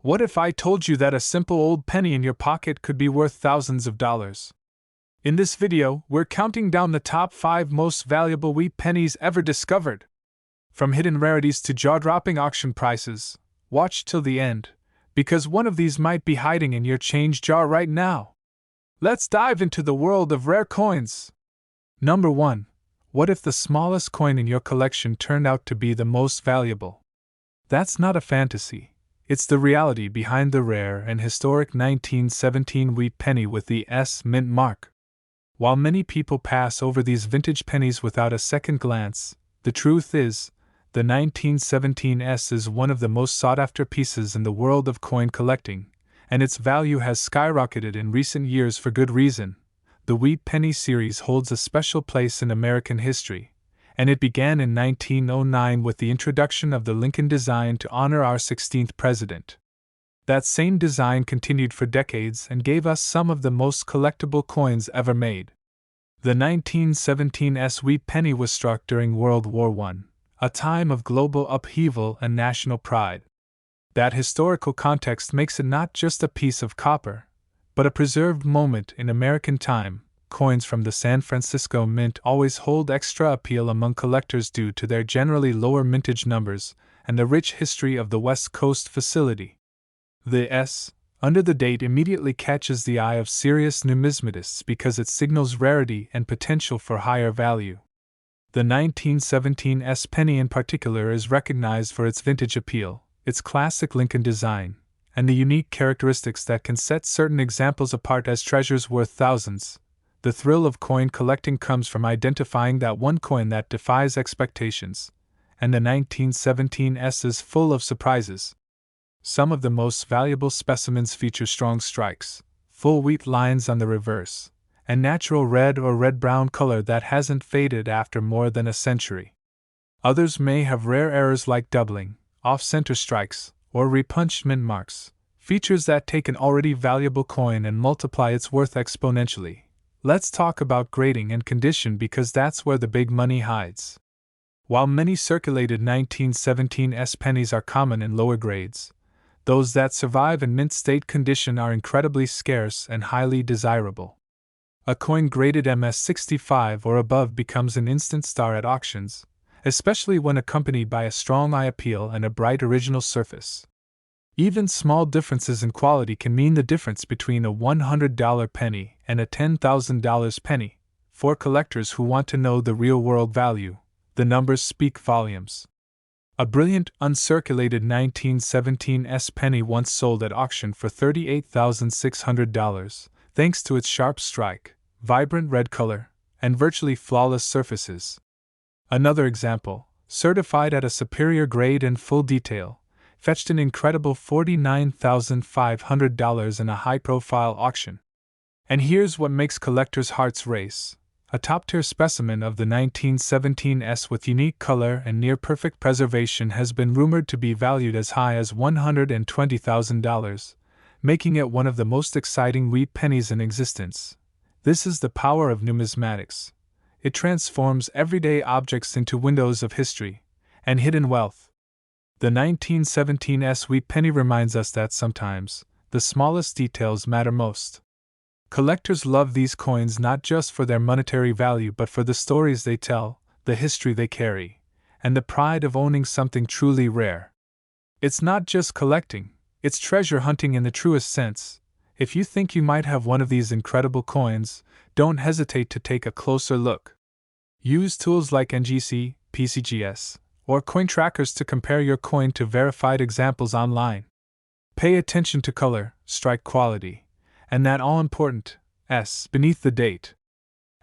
What if I told you that a simple old penny in your pocket could be worth thousands of dollars? In this video, we're counting down the top 5 most valuable wheat pennies ever discovered. From hidden rarities to jaw-dropping auction prices, watch till the end, because one of these might be hiding in your change jar right now. Let's dive into the world of rare coins. Number 1. What if the smallest coin in your collection turned out to be the most valuable? That's not a fantasy. It's the reality behind the rare and historic 1917 wheat penny with the S mint mark. While many people pass over these vintage pennies without a second glance, the truth is, the 1917 S is one of the most sought-after pieces in the world of coin collecting, and its value has skyrocketed in recent years for good reason. The wheat penny series holds a special place in American history, and it began in 1909 with the introduction of the Lincoln design to honor our 16th president. That same design continued for decades and gave us some of the most collectible coins ever made. The 1917 S wheat penny was struck during World War I, a time of global upheaval and national pride. That historical context makes it not just a piece of copper, but a preserved moment in American time. Coins from the San Francisco Mint always hold extra appeal among collectors due to their generally lower mintage numbers and the rich history of the West Coast facility. The S, under the date, immediately catches the eye of serious numismatists because it signals rarity and potential for higher value. The 1917 S penny in particular is recognized for its vintage appeal, its classic Lincoln design, and the unique characteristics that can set certain examples apart as treasures worth thousands. The thrill of coin collecting comes from identifying that one coin that defies expectations, and the 1917 S is full of surprises. Some of the most valuable specimens feature strong strikes, full wheat lines on the reverse, and natural red or red-brown color that hasn't faded after more than a century. Others may have rare errors like doubling, off-center strikes, or repunched mint marks, features that take an already valuable coin and multiply its worth exponentially. Let's talk about grading and condition because that's where the big money hides. While many circulated 1917 S pennies are common in lower grades, those that survive in mint state condition are incredibly scarce and highly desirable. A coin graded MS65 or above becomes an instant star at auctions, especially when accompanied by a strong eye appeal and a bright original surface. Even small differences in quality can mean the difference between a $100 penny and a $10,000 penny. For collectors who want to know the real-world value, the numbers speak volumes. A brilliant, uncirculated 1917 S penny once sold at auction for $38,600, thanks to its sharp strike, vibrant red color, and virtually flawless surfaces. Another example, certified at a superior grade and full detail, fetched an incredible $49,500 in a high-profile auction. And here's what makes collectors' hearts race. A top-tier specimen of the 1917 S with unique color and near-perfect preservation has been rumored to be valued as high as $120,000, making it one of the most exciting wheat pennies in existence. This is the power of numismatics. It transforms everyday objects into windows of history and hidden wealth. The 1917 S wheat penny reminds us that sometimes the smallest details matter most. Collectors love these coins not just for their monetary value but for the stories they tell, the history they carry, and the pride of owning something truly rare. It's not just collecting, it's treasure hunting in the truest sense. If you think you might have one of these incredible coins, don't hesitate to take a closer look. Use tools like NGC, PCGS, or coin trackers to compare your coin to verified examples online. Pay attention to color, strike quality, and that all-important S beneath the date.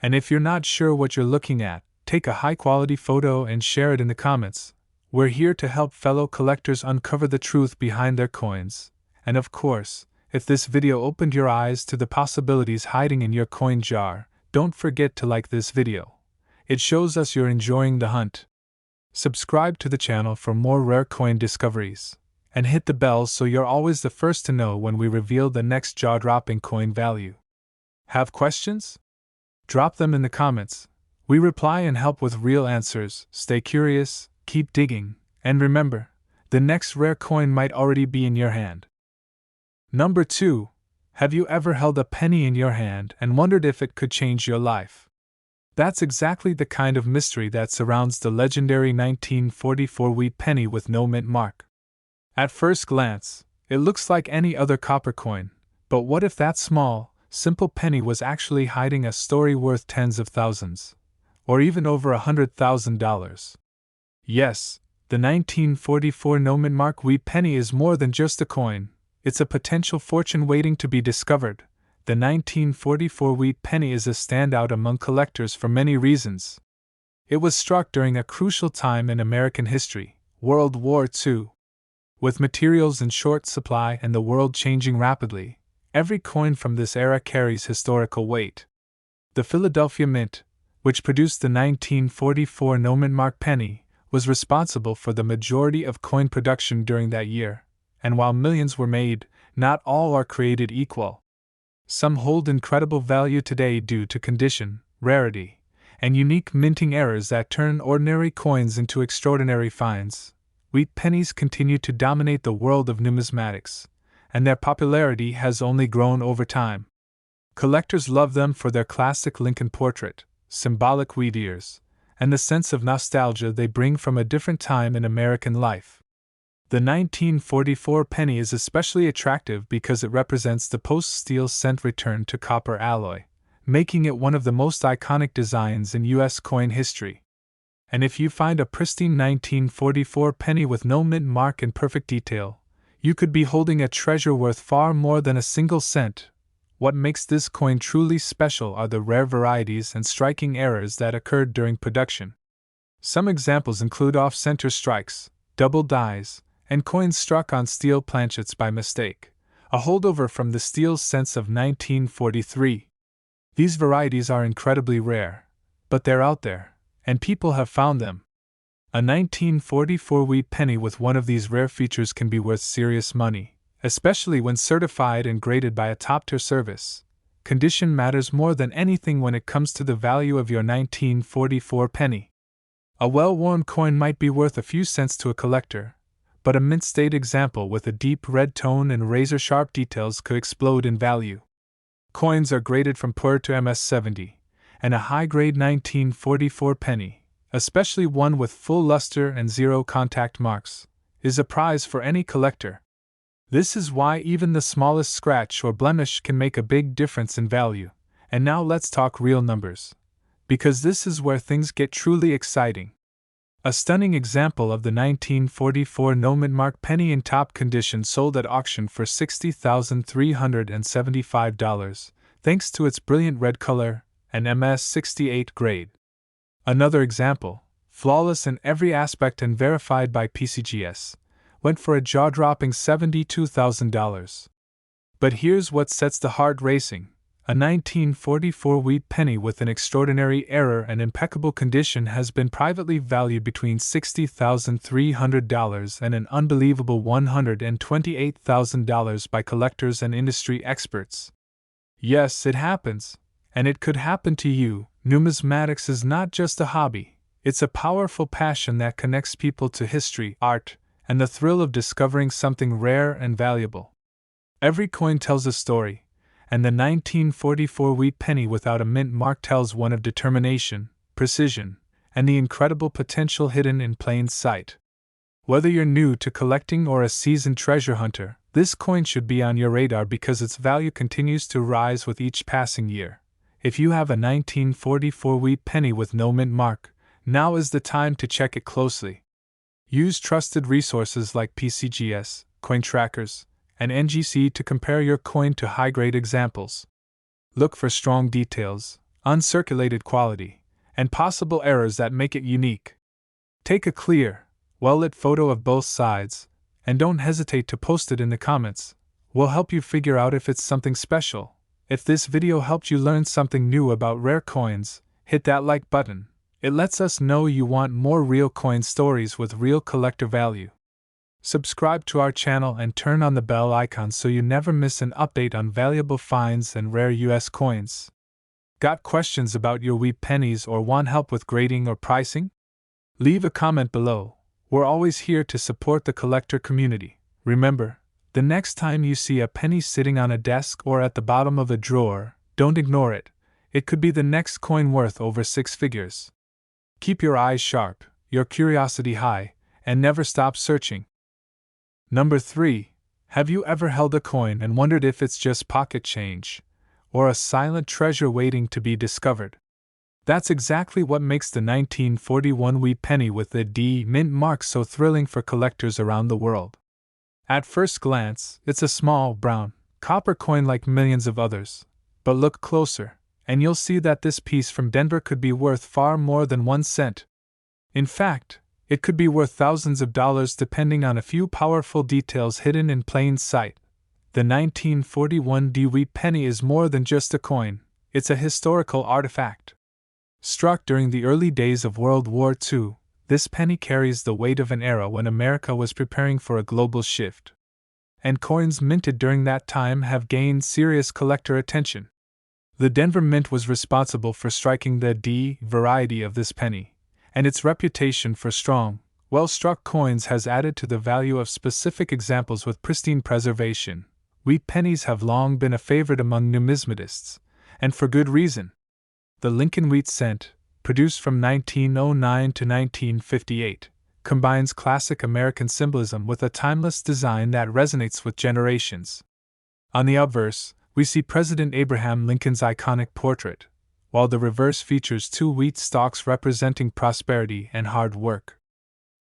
And if you're not sure what you're looking at, take a high-quality photo and share it in the comments. We're here to help fellow collectors uncover the truth behind their coins. And of course, if this video opened your eyes to the possibilities hiding in your coin jar, don't forget to like this video. It shows us you're enjoying the hunt. Subscribe to the channel for more rare coin discoveries, and hit the bell so you're always the first to know when we reveal the next jaw-dropping coin value. Have questions? Drop them in the comments. We reply and help with real answers. Stay curious, keep digging, and remember, the next rare coin might already be in your hand. Number 2. Have you ever held a penny in your hand and wondered if it could change your life? That's exactly the kind of mystery that surrounds the legendary 1944 wheat penny with no mint mark. At first glance, it looks like any other copper coin, but what if that small, simple penny was actually hiding a story worth tens of thousands, or even over $100,000? Yes, the 1944 no mint mark wheat penny is more than just a coin, it's a potential fortune waiting to be discovered. The 1944 wheat penny is a standout among collectors for many reasons. It was struck during a crucial time in American history, World War II. With materials in short supply and the world changing rapidly, every coin from this era carries historical weight. The Philadelphia Mint, which produced the 1944 no mint mark penny, was responsible for the majority of coin production during that year, and while millions were made, not all are created equal. Some hold incredible value today due to condition, rarity, and unique minting errors that turn ordinary coins into extraordinary finds. Wheat pennies continue to dominate the world of numismatics, and their popularity has only grown over time. Collectors love them for their classic Lincoln portrait, symbolic wheat ears, and the sense of nostalgia they bring from a different time in American life. The 1944 penny is especially attractive because it represents the post-steel cent return to copper alloy, making it one of the most iconic designs in U.S. coin history. And if you find a pristine 1944 penny with no mint mark in perfect detail, you could be holding a treasure worth far more than a single cent. What makes this coin truly special are the rare varieties and striking errors that occurred during production. Some examples include off-center strikes, double dies, and coins struck on steel planchets by mistake, a holdover from the steel cents of 1943. These varieties are incredibly rare, but they're out there, and people have found them. A 1944 wheat penny with one of these rare features can be worth serious money, especially when certified and graded by a top-tier service. Condition matters more than anything when it comes to the value of your 1944 penny. A well-worn coin might be worth a few cents to a collector, but a mint-state example with a deep red tone and razor-sharp details could explode in value. Coins are graded from PUR to MS-70, and a high-grade 1944 penny, especially one with full luster and zero contact marks, is a prize for any collector. This is why even the smallest scratch or blemish can make a big difference in value. And now let's talk real numbers, because this is where things get truly exciting. A stunning example of the 1944 no mint mark penny in top condition sold at auction for $60,375, thanks to its brilliant red color and MS-68 grade. Another example, flawless in every aspect and verified by PCGS, went for a jaw-dropping $72,000. But here's what sets the heart racing. A 1944 wheat penny with an extraordinary error and impeccable condition has been privately valued between $60,300 and an unbelievable $128,000 by collectors and industry experts. Yes, it happens, and it could happen to you. Numismatics is not just a hobby, it's a powerful passion that connects people to history, art, and the thrill of discovering something rare and valuable. Every coin tells a story, and the 1944 wheat penny without a mint mark tells one of determination, precision, and the incredible potential hidden in plain sight. Whether you're new to collecting or a seasoned treasure hunter, this coin should be on your radar because its value continues to rise with each passing year. If you have a 1944 wheat penny with no mint mark, now is the time to check it closely. Use trusted resources like PCGS, coin trackers, and NGC to compare your coin to high-grade examples. Look for strong details, uncirculated quality, and possible errors that make it unique. Take a clear, well-lit photo of both sides, and don't hesitate to post it in the comments. We'll help you figure out if it's something special. If this video helped you learn something new about rare coins, hit that like button. It lets us know you want more real coin stories with real collector value. Subscribe to our channel and turn on the bell icon so you never miss an update on valuable finds and rare US coins. Got questions about your wheat pennies or want help with grading or pricing? Leave a comment below. We're always here to support the collector community. Remember, The next time you see a penny sitting on a desk or at the bottom of a drawer, don't ignore it. It could be the next coin worth over 6 figures. Keep your eyes sharp, your curiosity high, and never stop searching. Number 3. Have you ever held a coin and wondered if it's just pocket change, or a silent treasure waiting to be discovered? That's exactly what makes the 1941 wee penny with the D mint mark so thrilling for collectors around the world. At first glance, it's a small, brown, copper coin like millions of others. But look closer, and you'll see that this piece from Denver could be worth far more than 1 cent. In fact, it could be worth thousands of dollars depending on a few powerful details hidden in plain sight. The 1941 Dewey penny is more than just a coin, it's a historical artifact. Struck during the early days of World War II, this penny carries the weight of an era when America was preparing for a global shift. And coins minted during that time have gained serious collector attention. The Denver Mint was responsible for striking the D variety of this penny, and its reputation for strong, well-struck coins has added to the value of specific examples with pristine preservation. Wheat pennies have long been a favorite among numismatists, and for good reason. The Lincoln Wheat Cent, produced from 1909 to 1958, combines classic American symbolism with a timeless design that resonates with generations. On the obverse, we see President Abraham Lincoln's iconic portrait, while the reverse features 2 wheat stalks representing prosperity and hard work.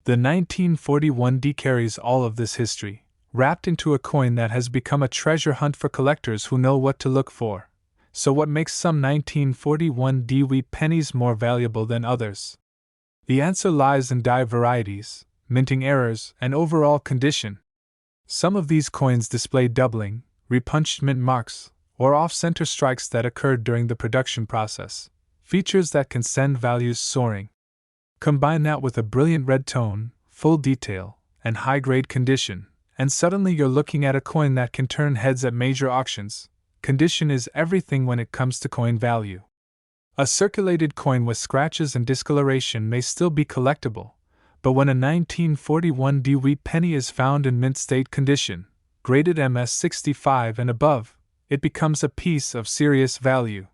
The 1941 D carries all of this history, wrapped into a coin that has become a treasure hunt for collectors who know what to look for. So what makes some 1941 D wheat pennies more valuable than others? The answer lies in die varieties, minting errors, and overall condition. Some of these coins display doubling, repunched mint marks, or off-center strikes that occurred during the production process, features that can send values soaring. Combine that with a brilliant red tone, full detail, and high-grade condition, and suddenly you're looking at a coin that can turn heads at major auctions. Condition is everything when it comes to coin value. A circulated coin with scratches and discoloration may still be collectible, but when a 1941 D wheat penny is found in mint state condition, graded MS65 and above, it becomes a piece of serious value.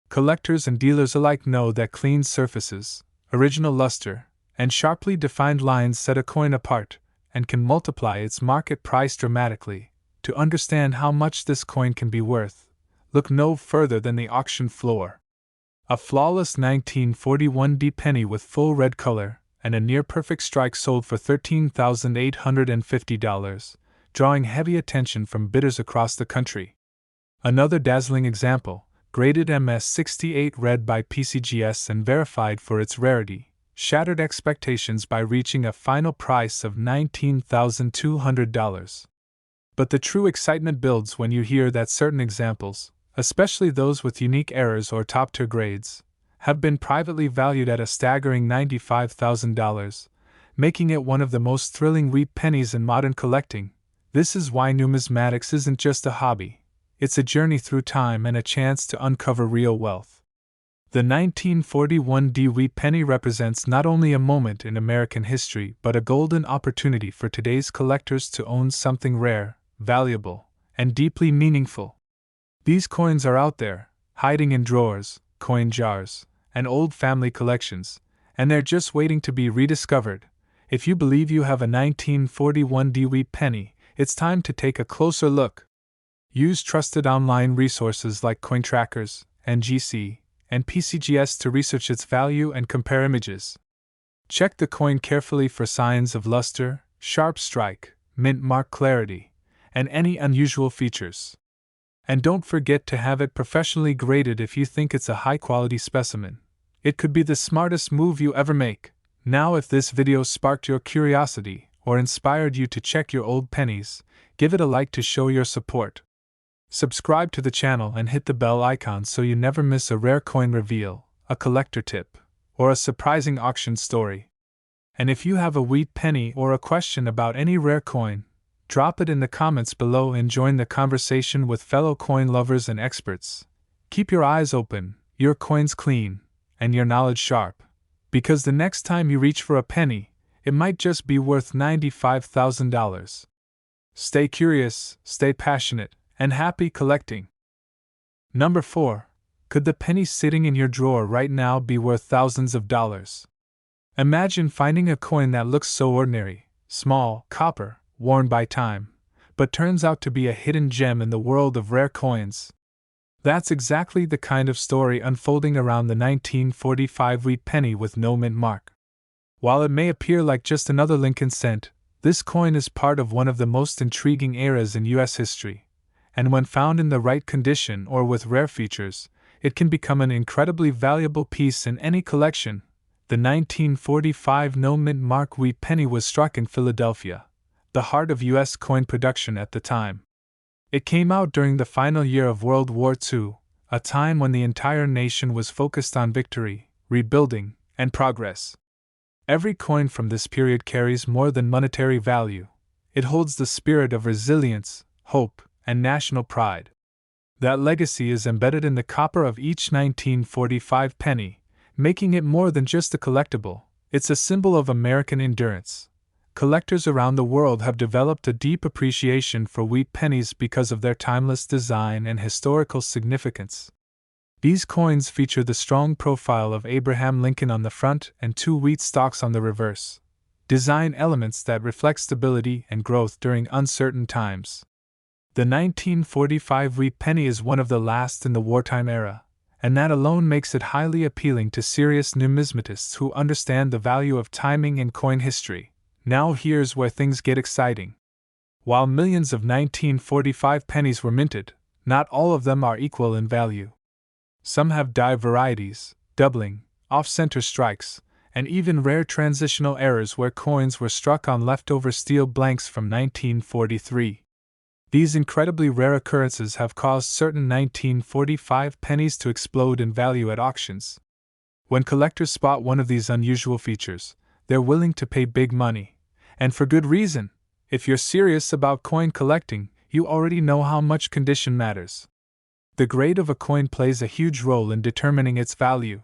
Collectors and dealers alike know that clean surfaces, original luster, and sharply defined lines set a coin apart and can multiply its market price dramatically. To understand how much this coin can be worth, look no further than the auction floor. A flawless 1941 D penny with full red color and a near-perfect strike sold for $13,850, drawing heavy attention from bidders across the country. Another dazzling example, graded MS68 red by PCGS and verified for its rarity, shattered expectations by reaching a final price of $19,200. But the true excitement builds when you hear that certain examples, especially those with unique errors or top-tier grades, have been privately valued at a staggering $95,000, making it one of the most thrilling wheat pennies in modern collecting. This is why numismatics isn't just a hobby, it's a journey through time and a chance to uncover real wealth. The 1941 D wheat penny represents not only a moment in American history but a golden opportunity for today's collectors to own something rare, valuable, and deeply meaningful. These coins are out there, hiding in drawers, coin jars, and old family collections, and they're just waiting to be rediscovered. If you believe you have a 1941 D wheat penny, it's time to take a closer look. Use trusted online resources like CoinTrackers, NGC, and PCGS to research its value and compare images. Check the coin carefully for signs of luster, sharp strike, mint mark clarity, and any unusual features. And don't forget to have it professionally graded if you think it's a high-quality specimen. It could be the smartest move you ever make. Now, if this video sparked your curiosity or inspired you to check your old pennies, give it a like to show your support. Subscribe to the channel and hit the bell icon so you never miss a rare coin reveal, a collector tip, or a surprising auction story. And if you have a wheat penny or a question about any rare coin, drop it in the comments below and join the conversation with fellow coin lovers and experts. Keep your eyes open, your coins clean, and your knowledge sharp, because the next time you reach for a penny, it might just be worth $95,000. Stay curious, stay passionate, and happy collecting. Number 4. Could the penny sitting in your drawer right now be worth thousands of dollars? Imagine finding a coin that looks so ordinary, small, copper, worn by time, but turns out to be a hidden gem in the world of rare coins. That's exactly the kind of story unfolding around the 1945 wheat penny with no mint mark. While it may appear like just another Lincoln cent, this coin is part of one of the most intriguing eras in U.S. history, and when found in the right condition or with rare features, it can become an incredibly valuable piece in any collection. The 1945 no-mint mark wheat penny was struck in Philadelphia, the heart of U.S. coin production at the time. It came out during the final year of World War II, a time when the entire nation was focused on victory, rebuilding, and progress. Every coin from this period carries more than monetary value. It holds the spirit of resilience, hope, and national pride. That legacy is embedded in the copper of each 1945 penny, making it more than just a collectible. It's a symbol of American endurance. Collectors around the world have developed a deep appreciation for wheat pennies because of their timeless design and historical significance. These coins feature the strong profile of Abraham Lincoln on the front and 2 wheat stalks on the reverse, design elements that reflect stability and growth during uncertain times. The 1945 wheat penny is one of the last in the wartime era, and that alone makes it highly appealing to serious numismatists who understand the value of timing in coin history. Now here's where things get exciting. While millions of 1945 pennies were minted, not all of them are equal in value. Some have die varieties, doubling, off-center strikes, and even rare transitional errors where coins were struck on leftover steel blanks from 1943. These incredibly rare occurrences have caused certain 1945 pennies to explode in value at auctions. When collectors spot one of these unusual features, they're willing to pay big money. And for good reason. If you're serious about coin collecting, you already know how much condition matters. The grade of a coin plays a huge role in determining its value.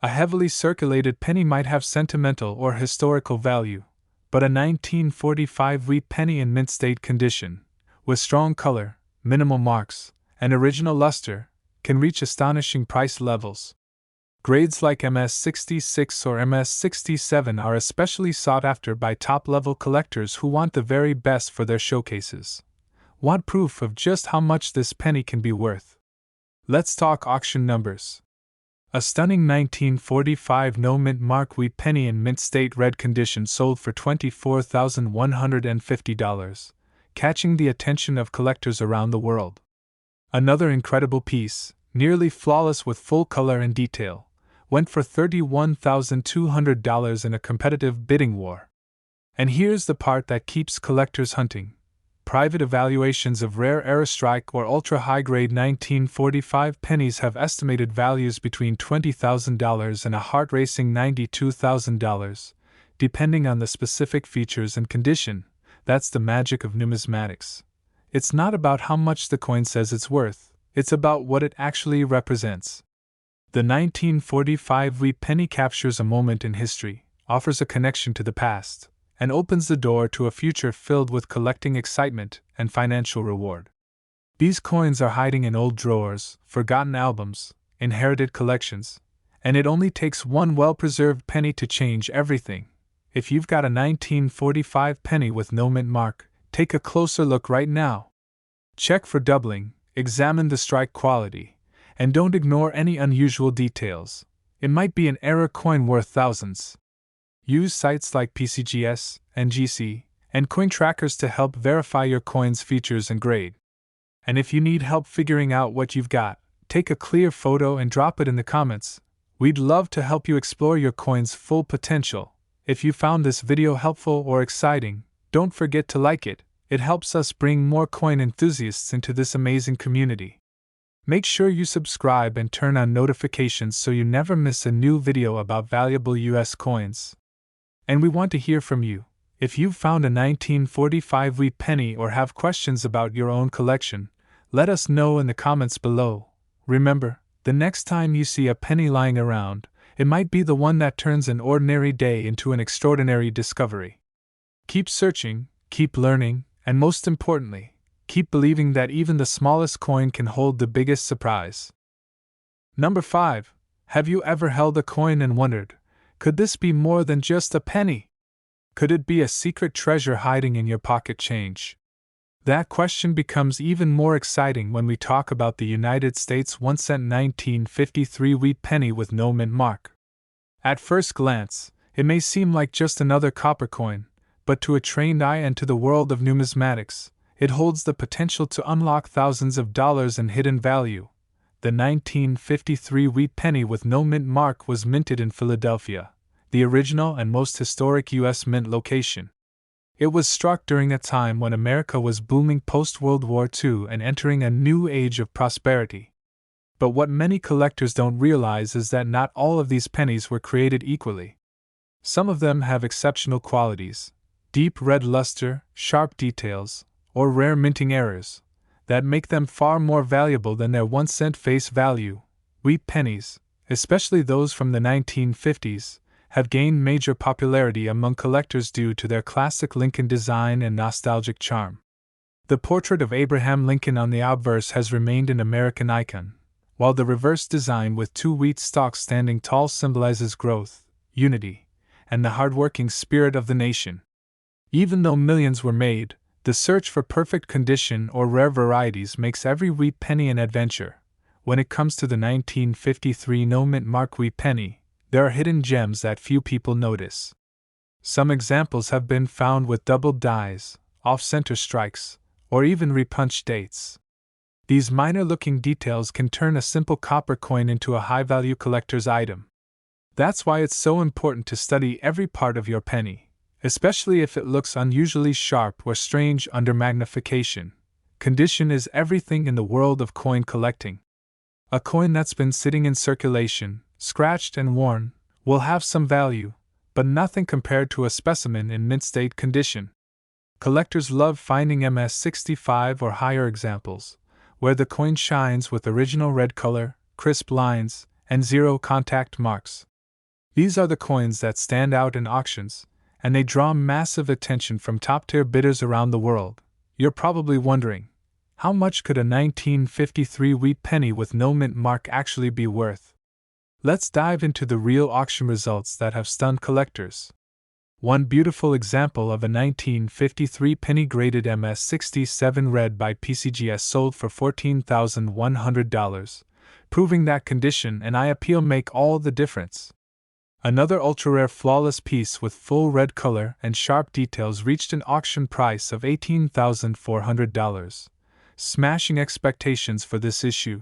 A heavily circulated penny might have sentimental or historical value, but a 1945 wheat penny in mint state condition, with strong color, minimal marks, and original luster, can reach astonishing price levels. Grades like MS66 or MS67 are especially sought after by top-level collectors who want the very best for their showcases. Want proof of just how much this penny can be worth? Let's talk auction numbers. A stunning 1945 no-mint mark wheat penny in mint state red condition sold for $24,150, catching the attention of collectors around the world. Another incredible piece, nearly flawless with full color and detail, went for $31,200 in a competitive bidding war. And here's the part that keeps collectors hunting. Private evaluations of rare Rarest or ultra-high-grade 1945 pennies have estimated values between $20,000 and a heart-racing $92,000, depending on the specific features and condition. That's the magic of numismatics. It's not about how much the coin says it's worth, it's about what it actually represents. The 1945 wheat penny captures a moment in history, offers a connection to the past, and opens the door to a future filled with collecting excitement and financial reward. These coins are hiding in old drawers, forgotten albums, inherited collections, and it only takes one well-preserved penny to change everything. If you've got a 1945 penny with no mint mark, take a closer look right now. Check for doubling, examine the strike quality, and don't ignore any unusual details. It might be an error coin worth thousands. Use sites like PCGS, NGC, and coin trackers to help verify your coin's features and grade. And if you need help figuring out what you've got, take a clear photo and drop it in the comments. We'd love to help you explore your coin's full potential. If you found this video helpful or exciting, don't forget to like it. It helps us bring more coin enthusiasts into this amazing community. Make sure you subscribe and turn on notifications so you never miss a new video about valuable US coins. And we want to hear from you. If you've found a 1945 wheat penny or have questions about your own collection, let us know in the comments below. Remember, the next time you see a penny lying around, it might be the one that turns an ordinary day into an extraordinary discovery. Keep searching, keep learning, And most importantly, keep believing that even the smallest coin can hold the biggest surprise. Number 5. Have you ever held a coin and wondered, could this be more than just a penny? Could it be a secret treasure hiding in your pocket change? That question becomes even more exciting when we talk about the United States 1-cent 1953 wheat penny with no mint mark. At first glance, it may seem like just another copper coin, but to a trained eye and to the world of numismatics, it holds the potential to unlock thousands of dollars in hidden value. The 1953 wheat penny with no mint mark was minted in Philadelphia, the original and most historic U.S. mint location. It was struck during a time when America was booming post-World War II and entering a new age of prosperity. But what many collectors don't realize is that not all of these pennies were created equally. Some of them have exceptional qualities, deep red luster, sharp details, or rare minting errors, that make them far more valuable than their 1-cent face value. Wheat pennies, especially those from the 1950s, have gained major popularity among collectors due to their classic Lincoln design and nostalgic charm. The portrait of Abraham Lincoln on the obverse has remained an American icon, while the reverse design with 2 wheat stalks standing tall symbolizes growth, unity, and the hardworking spirit of the nation. Even though millions were made, the search for perfect condition or rare varieties makes every wheat penny an adventure. When it comes to the 1953 no mint mark wheat penny, there are hidden gems that few people notice. Some examples have been found with doubled dies, off-center strikes, or even repunched dates. These minor-looking details can turn a simple copper coin into a high-value collector's item. That's why it's so important to study every part of your penny, especially if it looks unusually sharp or strange under magnification. Condition is everything in the world of coin collecting. A coin that's been sitting in circulation, scratched and worn, will have some value, but nothing compared to a specimen in mint state condition. Collectors love finding MS-65 or higher examples, where the coin shines with original red color, crisp lines, and zero contact marks. These are the coins that stand out in auctions, and they draw massive attention from top-tier bidders around the world. You're probably wondering, how much could a 1953 wheat penny with no mint mark actually be worth? Let's dive into the real auction results that have stunned collectors. One beautiful example of a 1953 penny graded MS-67 red by PCGS sold for $14,100, proving that condition and eye appeal make all the difference. Another ultra-rare flawless piece with full red color and sharp details reached an auction price of $18,400, smashing expectations for this issue.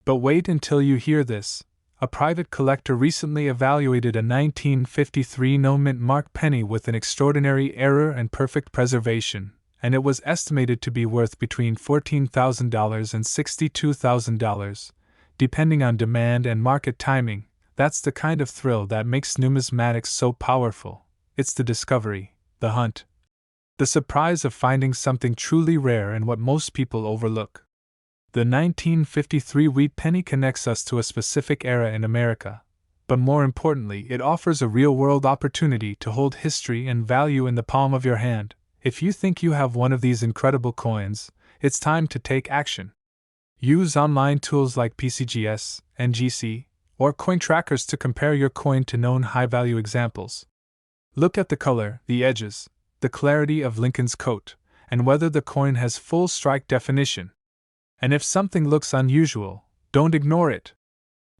But wait until you hear this. A private collector recently evaluated a 1953 no mint mark penny with an extraordinary error and perfect preservation, and it was estimated to be worth between $14,000 and $62,000, depending on demand and market timing. That's the kind of thrill that makes numismatics so powerful. It's the discovery, the hunt, the surprise of finding something truly rare and what most people overlook. The 1953 wheat penny connects us to a specific era in America, but more importantly, it offers a real-world opportunity to hold history and value in the palm of your hand. If you think you have one of these incredible coins, it's time to take action. Use online tools like PCGS, NGC, or coin trackers to compare your coin to known high-value examples. Look at the color, the edges, the clarity of Lincoln's coat, and whether the coin has full strike definition. And if something looks unusual, don't ignore it.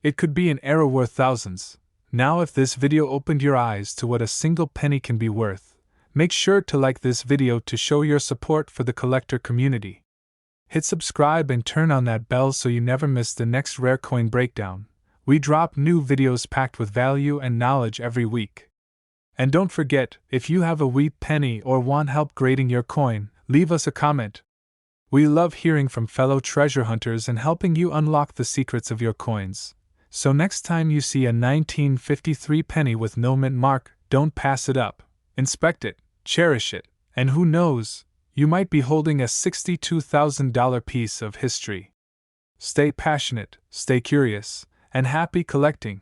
It could be an error worth thousands. Now, if this video opened your eyes to what a single penny can be worth, make sure to like this video to show your support for the collector community. Hit subscribe and turn on that bell so you never miss the next rare coin breakdown. We drop new videos packed with value and knowledge every week. And don't forget, if you have a wheat penny or want help grading your coin, leave us a comment. We love hearing from fellow treasure hunters and helping you unlock the secrets of your coins. So next time you see a 1953 penny with no mint mark, don't pass it up. Inspect it, cherish it, and who knows, you might be holding a $62,000 piece of history. Stay passionate, stay curious, and happy collecting.